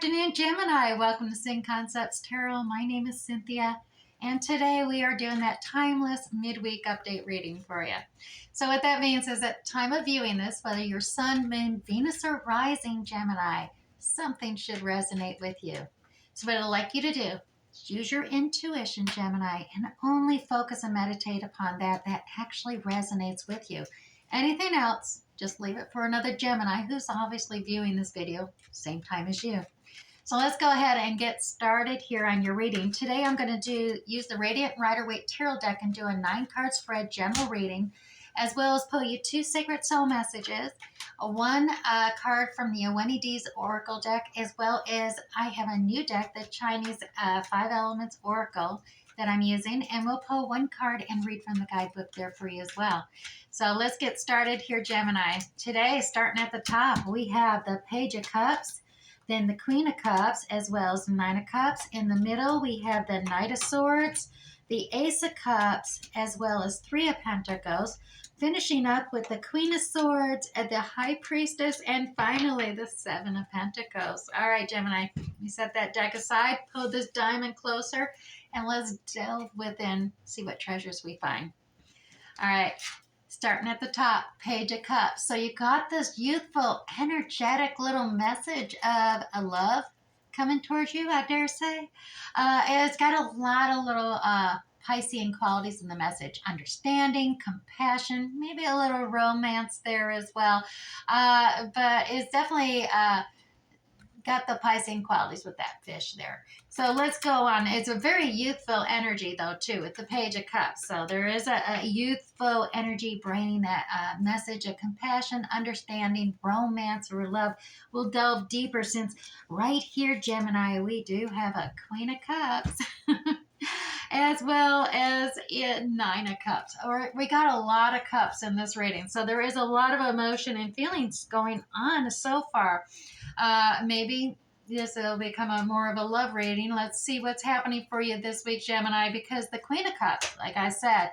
afternoon, Gemini. Welcome to Sing Concepts Tarot. My name is Cynthia, and today we are doing that timeless midweek update reading for you. So what that means is at time of viewing this, whether your Sun, Moon, Venus, or Rising Gemini, something should resonate with you. So what I'd like you to do is use your intuition, Gemini, and only focus and meditate upon that actually resonates with you. Anything else, just leave it for another Gemini who's obviously viewing this video same time as you. So let's go ahead and get started here on your reading. Today I'm going to use the Radiant Rider-Waite Tarot deck and do a 9-card spread general reading, as well as pull you 2 Sacred Soul messages, one card from the Awenides Oracle deck, as well as I have a new deck, the Chinese 5 Elements Oracle that I'm using, and we'll pull 1 card and read from the guidebook there for you as well. So let's get started here, Gemini. Today, starting at the top, we have the Page of Cups, then the Queen of Cups, as well as the 9 of Cups. In the middle, we have the Knight of Swords, the Ace of Cups, as well as 3 of Pentacles, finishing up with the Queen of Swords, and the High Priestess, and finally the 7 of Pentacles. All right, Gemini, we set that deck aside, pull this diamond closer, and let's delve within, see what treasures we find. All right. Starting at the top, Page of Cups. So you got this youthful, energetic little message of a love coming towards you, I dare say. It's got a lot of little Piscean qualities in the message. Understanding, compassion, maybe a little romance there as well. But it's definitely got the Piscean qualities with that fish there. So let's go on. It's a very youthful energy, though, too, with the Page of Cups. So there is a youthful energy bringing that message of compassion, understanding, romance, or love. We'll delve deeper since right here, Gemini, we do have a Queen of Cups. As well as 9 of Cups. Or we got a lot of cups in this reading. So there is a lot of emotion and feelings going on so far. Maybe this will become more of a love reading. Let's see what's happening for you this week, Gemini, because the Queen of Cups, like I said,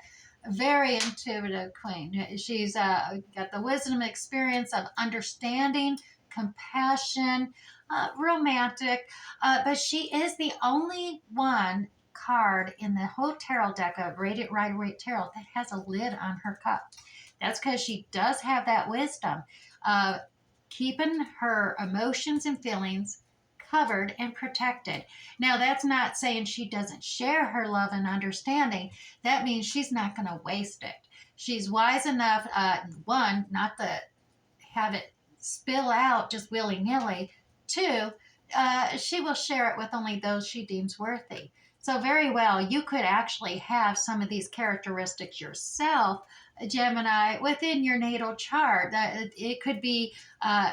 very intuitive queen. She's got the wisdom experience of understanding, compassion, romantic, but she is the only one card in the whole tarot deck of Radiant Rider-Waite Tarot that has a lid on her cup. That's because she does have that wisdom of keeping her emotions and feelings covered and protected. Now, that's not saying she doesn't share her love and understanding. That means she's not going to waste it. She's wise enough, one, not to have it spill out just willy-nilly. Two, she will share it with only those she deems worthy. So very well, you could actually have some of these characteristics yourself, Gemini, within your natal chart. It could be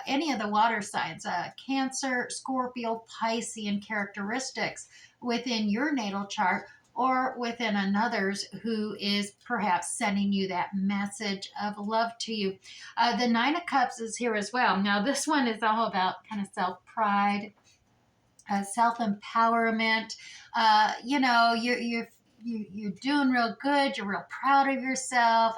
any of the water signs, Cancer, Scorpio, Piscean characteristics within your natal chart, or within another's who is perhaps sending you that message of love to you. The 9 of Cups is here as well. Now, this one is all about kind of self-pride, self-empowerment. You're doing real good. You're real proud of yourself.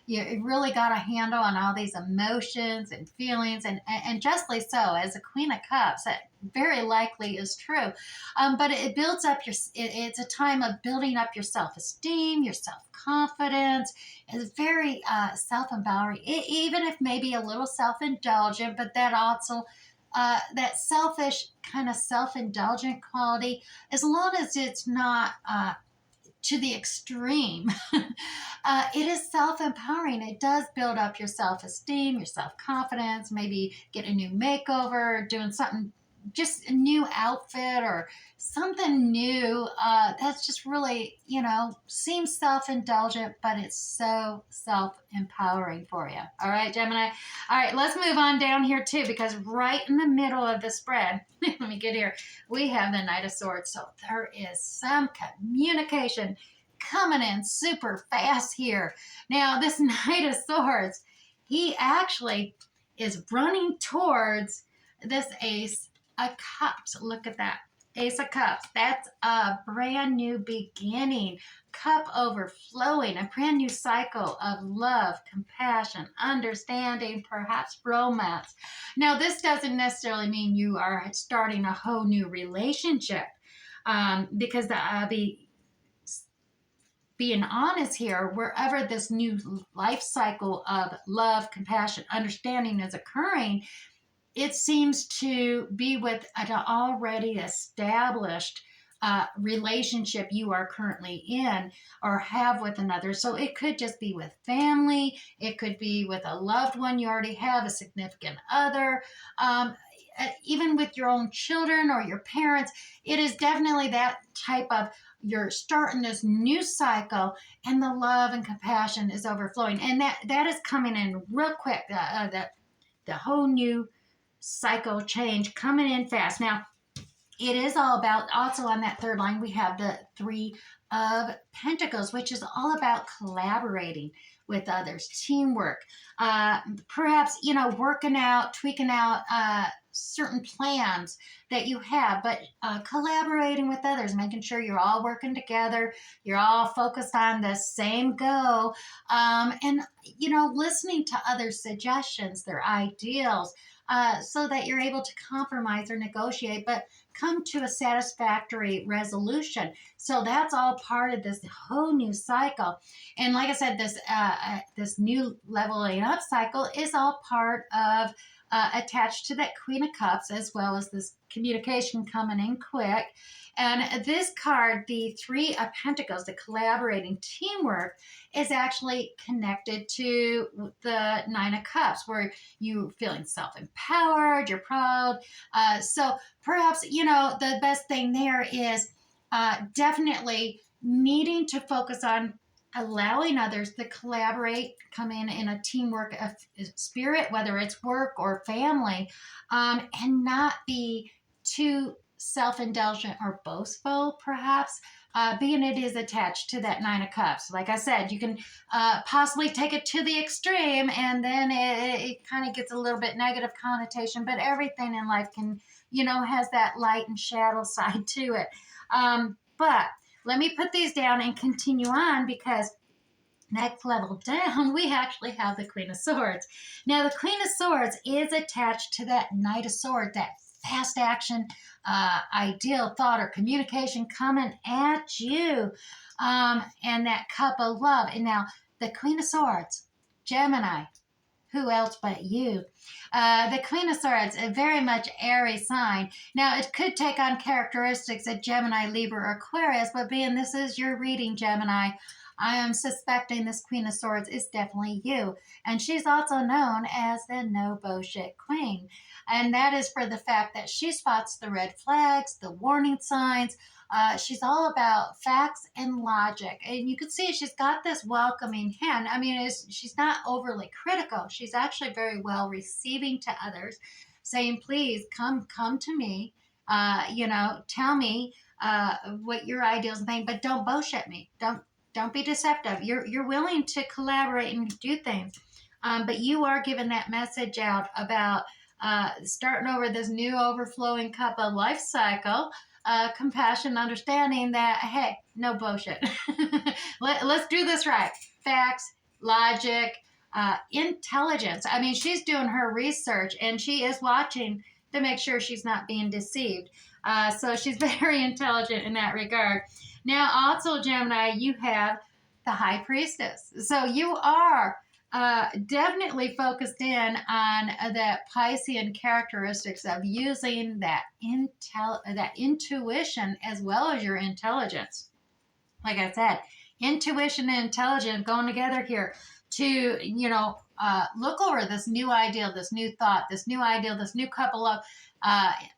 You really got a handle on all these emotions and feelings, and justly so. As a Queen of Cups, that very likely is true. But it builds up it's a time of building up your self-esteem, your self-confidence. It's very self-empowering, even if maybe a little self-indulgent, but that also that selfish kind of self-indulgent quality, as long as it's not to the extreme, it is self-empowering. It does build up your self-esteem, your self-confidence, maybe get a new makeover, doing something, just a new outfit or something new that's just really, seems self-indulgent, but it's so self-empowering for you. All right, Gemini. All right, let's move on down here too, because right in the middle of the spread, let me get here, we have the Knight of Swords. So there is some communication coming in super fast here. Now, this Knight of Swords, he actually is running towards this Ace of Cups. Look at that. Ace of Cups. That's a brand new beginning. cup overflowing, a brand new cycle of love, compassion, understanding, perhaps romance. Now, this doesn't necessarily mean you are starting a whole new relationship, because being honest here, wherever this new life cycle of love, compassion, understanding is occurring, it seems to be with an already established relationship you are currently in or have with another. So it could just be with family, it could be with a loved one you already have, a significant other, even with your own children or your parents. It is definitely that type of, you're starting this new cycle and the love and compassion is overflowing, and that is coming in real quick. The whole new cycle change coming in fast. Now, it is all about, also on that third line, we have the Three of Pentacles, which is all about collaborating with others, teamwork, perhaps, working out, tweaking out certain plans that you have, but collaborating with others, making sure you're all working together, you're all focused on the same goal, and, listening to others' suggestions, their ideals, so that you're able to compromise or negotiate, but come to a satisfactory resolution. So that's all part of this whole new cycle. And like I said, this new leveling up cycle is all part of, attached to that Queen of Cups, as well as this communication coming in quick. And this card, the Three of Pentacles, the collaborating teamwork, is actually connected to the Nine of Cups, where you feeling self-empowered, you're proud. So perhaps, the best thing there is definitely needing to focus on allowing others to collaborate, come in a teamwork spirit, whether it's work or family, and not be too self-indulgent or boastful, perhaps, being it is attached to that Nine of Cups. Like I said, you can possibly take it to the extreme, and then it kind of gets a little bit negative connotation, but everything in life can, has that light and shadow side to it. But let me put these down and continue on, because next level down, we actually have the Queen of Swords. Now, the Queen of Swords is attached to that Knight of Swords, that fast action, ideal thought or communication coming at you, and that cup of love. And now, the Queen of Swords, Gemini, who else but you? The Queen of Swords, a very much airy sign. Now, it could take on characteristics of Gemini, Libra, or Aquarius, but being this is your reading, Gemini, I am suspecting this Queen of Swords is definitely you. And she's also known as the no bullshit queen. And that is for the fact that she spots the red flags, the warning signs. She's all about facts and logic. And you can see she's got this welcoming hand. I mean, she's not overly critical. She's actually very well receiving to others, saying, please come to me, tell me what your ideals and things, but don't bullshit me. Don't be deceptive. You're willing to collaborate and do things. But you are giving that message out about starting over this new overflowing cup of life cycle, compassion, understanding that, hey, no bullshit. Let's do this right. Facts, logic, intelligence. I mean, she's doing her research and she is watching to make sure she's not being deceived. So she's very intelligent in that regard. Now, also, Gemini, you have the High Priestess. So you are definitely focused in on that Piscean characteristics of using that intuition as well as your intelligence. Like I said, intuition and intelligence going together here to, look over this new ideal, this new thought, this new ideal, this new couple of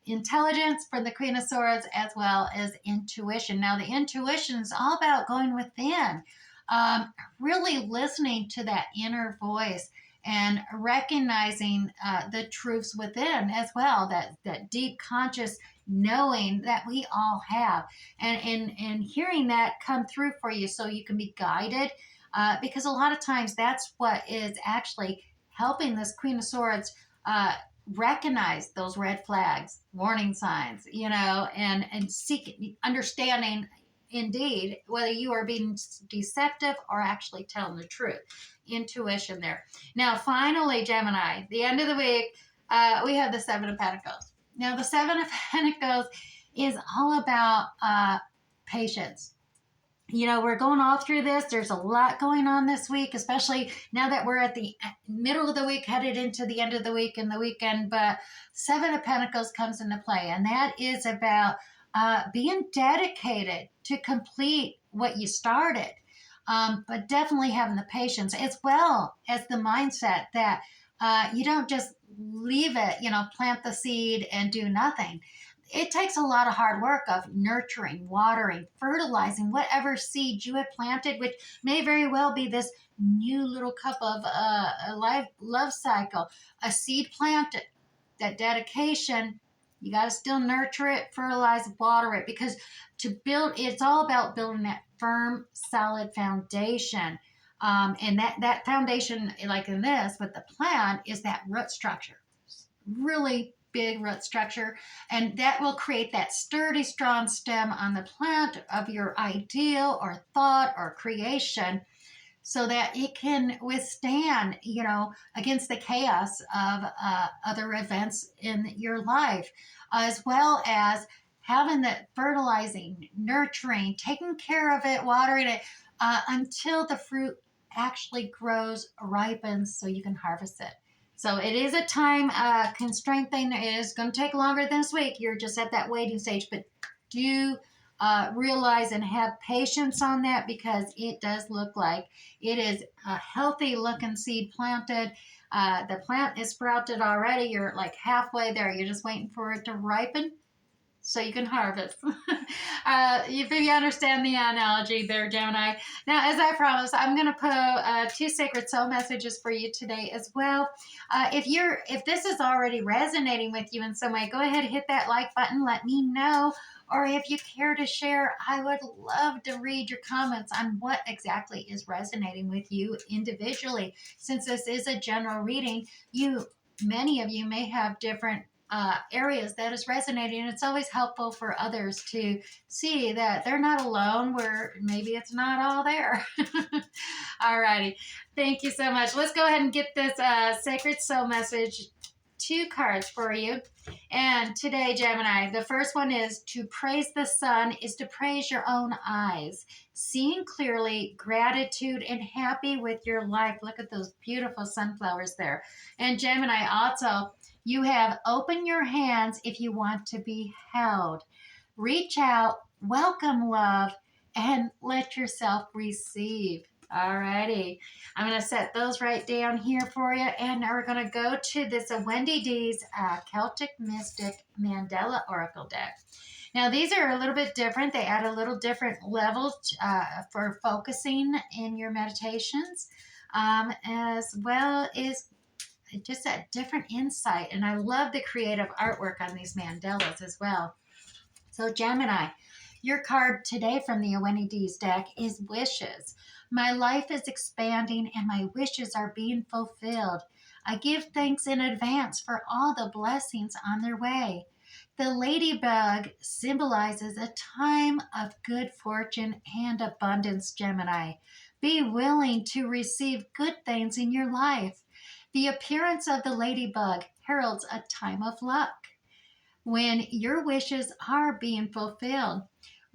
intelligence for the Queen of Swords, as well as intuition. Now, the intuition is all about going within, really listening to that inner voice and recognizing the truths within as well, that deep conscious knowing that we all have, and hearing that come through for you so you can be guided, because a lot of times that's what is actually helping this Queen of Swords recognize those red flags, warning signs, and seek understanding indeed, whether you are being deceptive or actually telling the truth. Intuition there. Now, finally, Gemini, the end of the week, we have the Seven of Pentacles. Now, the Seven of Pentacles is all about patience. You know, we're going all through this. There's a lot going on this week, especially now that we're at the middle of the week, headed into the end of the week and the weekend. But Seven of Pentacles comes into play, and that is about being dedicated to complete what you started, but definitely having the patience as well as the mindset that you don't just leave it, you know, plant the seed and do nothing. It takes a lot of hard work of nurturing, watering, fertilizing whatever seed you have planted, which may very well be this new little cup of a love cycle, a seed planted. That dedication, you got to still nurture it, fertilize, water it, because to build, it's all about building that firm, solid foundation. And that foundation, like in this, with the plant, is that root structure. Really big root structure, and that will create that sturdy, strong stem on the plant of your ideal or thought or creation, so that it can withstand, you know, against the chaos of other events in your life, as well as having that fertilizing, nurturing, taking care of it, watering it until the fruit actually grows, ripens, so you can harvest it. So it is a time constraint thing. It is going to take longer than this week. You're just at that waiting stage, but do realize and have patience on that, because it does look like it is a healthy looking seed planted. The plant is sprouted already. You're like halfway there. You're just waiting for it to ripen so you can harvest. If you understand the analogy there, Gemini. Now, as I promised, I'm going to put 2 sacred soul messages for you today as well. If this is already resonating with you in some way, go ahead and hit that like button. Let me know. Or if you care to share, I would love to read your comments on what exactly is resonating with you individually. Since this is a general reading, many of you may have different areas that is resonating, and it's always helpful for others to see that they're not alone, where maybe it's not all there. All righty. Thank you so much. Let's go ahead and get this sacred soul message, 2 cards for you. And today, Gemini, the first one is: to praise the sun is to praise your own eyes. Seeing clearly, gratitude, and happy with your life. Look at those beautiful sunflowers there. And Gemini, also, you have open your hands if you want to be held. Reach out, welcome love, and let yourself receive. All righty. I'm going to set those right down here for you. And now we're going to go to this Wendy D's Celtic Mystic Mandela Oracle deck. Now, these are a little bit different. They add a little different level for focusing in your meditations, as well as just a different insight. And I love the creative artwork on these mandalas as well. So Gemini, your card today from the Wendy D's deck is Wishes. My life is expanding and my wishes are being fulfilled. I give thanks in advance for all the blessings on their way. The ladybug symbolizes a time of good fortune and abundance, Gemini. Be willing to receive good things in your life. The appearance of the ladybug heralds a time of luck when your wishes are being fulfilled.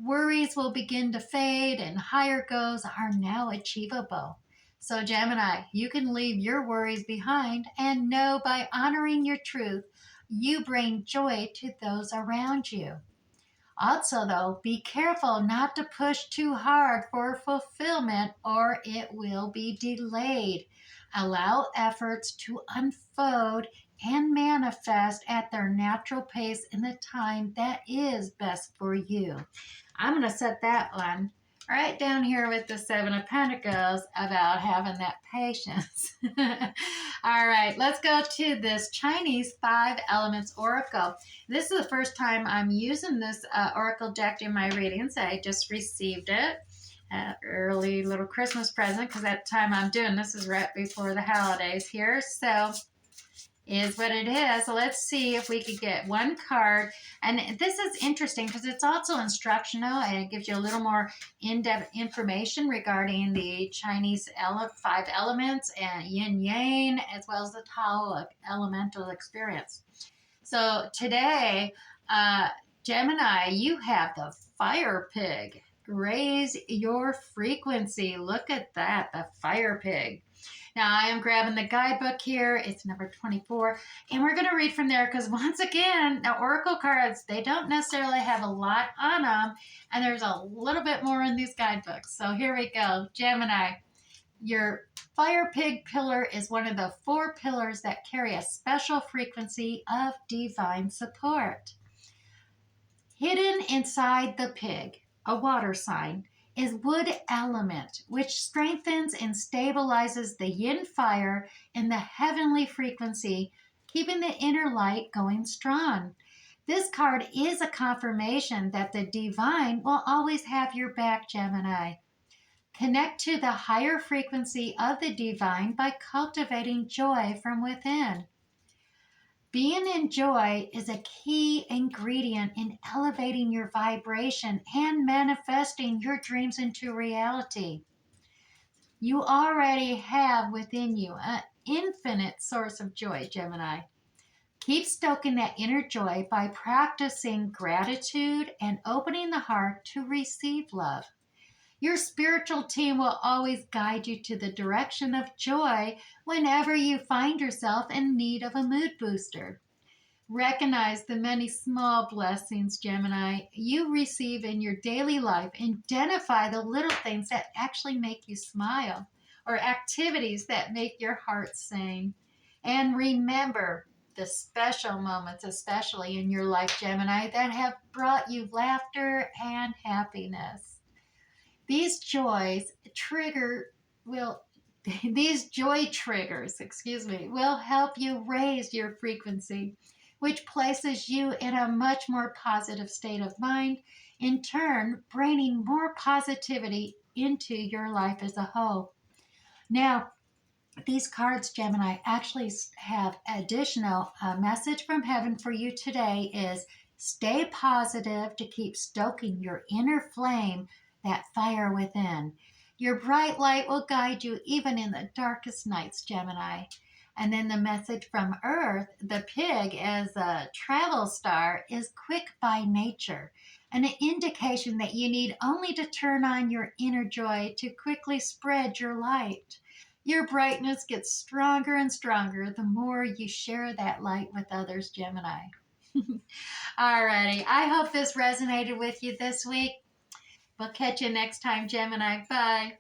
Worries will begin to fade and higher goals are now achievable. So Gemini, you can leave your worries behind and know by honoring your truth, you bring joy to those around you. Also, though, be careful not to push too hard for fulfillment or it will be delayed. Allow efforts to unfold and manifest at their natural pace in the time that is best for you. I'm going to set that one right down here with the Seven of Pentacles about having that patience. All right, let's go to this Chinese 5 Elements Oracle. This is the first time I'm using this Oracle deck in my readings. I just received it. Early little Christmas present, because at the time I'm doing this is right before the holidays here. So is what it is. So let's see if we could get one card. And this is interesting because it's also instructional and it gives you a little more in-depth information regarding the Chinese 5 elements and yin yang, as well as the Tao elemental experience. So today, Gemini, you have the fire pig. Raise your frequency. Look at that, the fire pig. Now I am grabbing the guidebook here. It's number 24. And we're going to read from there because once again, the oracle cards, they don't necessarily have a lot on them. And there's a little bit more in these guidebooks. So here we go. Gemini, your fire pig pillar is one of the 4 pillars that carry a special frequency of divine support. Hidden inside the pig, a water sign, is wood element, which strengthens and stabilizes the yin fire in the heavenly frequency, keeping the inner light going strong. This card is a confirmation that the divine will always have your back, Gemini. Connect to the higher frequency of the divine by cultivating joy from within. Being in joy is a key ingredient in elevating your vibration and manifesting your dreams into reality. You already have within you an infinite source of joy, Gemini. Keep stoking that inner joy by practicing gratitude and opening the heart to receive love. Your spiritual team will always guide you to the direction of joy whenever you find yourself in need of a mood booster. Recognize the many small blessings, Gemini, you receive in your daily life. Identify the little things that actually make you smile or activities that make your heart sing. And remember the special moments, especially in your life, Gemini, that have brought you laughter and happiness. These joys these joy triggers, will help you raise your frequency, which places you in a much more positive state of mind, in turn, bringing more positivity into your life as a whole. Now, these cards, Gemini, actually have additional message from heaven for you today is stay positive to keep stoking your inner flame, that fire within. Your bright light will guide you even in the darkest nights, Gemini. And then the message from Earth, the pig as a travel star is quick by nature, an indication that you need only to turn on your inner joy to quickly spread your light. Your brightness gets stronger and stronger the more you share that light with others, Gemini. Alrighty, I hope this resonated with you this week. We'll catch you next time, Gemini. Bye.